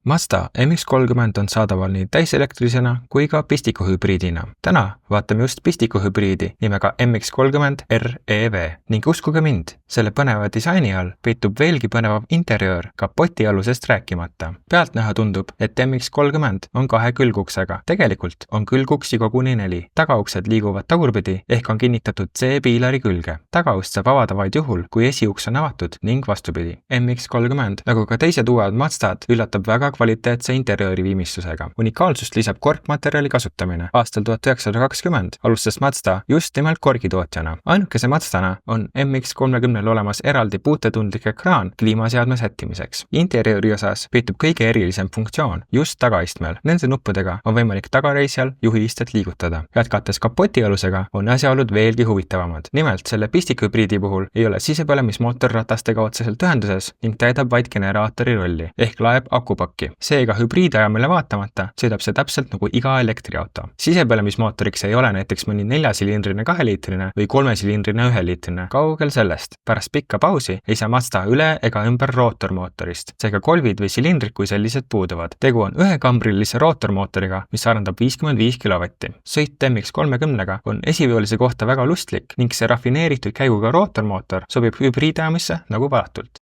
Mazda MX-30 on saadaval nii täiselektrilisena kui ka pistikuhübriidina. Täna vaatame just pistikuhübriidi nimega MX-30 REV ning uskuge mind, selle põneva disaini all peitub veelgi põnevam interjöör kapotialusest rääkimata. Pealtnäha tundub, et MX-30 on 2 külguksega. Tegelikult on külguksi koguni 4. Tagauksed liiguvad tagurpidi ehk on kinnitatud C-piilari külge. Tagaust saab avada vaid juhul, kui esiuks on avatud ning vastupidi. MX-30, nagu ka teised uued Mazdad, üllatab väga kvaliteetse interjööri viimistlusega. Unikaalsust lisab korkmaterjali kasutamine. Aastal 1920 alustas Mazda just nimelt korgitootjana. Ainukese Mazdana on MX-30 olemas eraldi puutetundlik ekraan kliimaseadme sättimiseks. Interjööri osas peitub kõige erilisem funktsioon just tagaistmel. Nende nuppudega on võimalik tagareisjal juhiistet liigutada. Jätkates kapotialusega on asjaolud veelgi huvitavamad. Nimelt selle pistikuhübriidi puhul ei ole sisepõlemismootor ratastega otseselt ühenduses ning täidab vaid generaatori rolli ehk laeb akupakki. Seega hübriidajamile vaatamata sõidab see täpselt nagu iga elektriauto. Sisepõlemismootoriks ei ole näiteks mõni 4-silindrine 2-liitrine või 3-silindrine 1-liitrine. Kaugel sellest. Pärast pikka pausi ei saa Mazda üle ega ümber rootormootorist. Seega kolvid või silindrid kui sellised puuduvad. Tegu on ühekambrilise rootormootoriga, mis arendab 55 kW. Sõit MX-30 on esiveolise kohta väga lustlik ning see rafineeritud käiguga rootormootor sobib hübriidajamisse nagu valatult.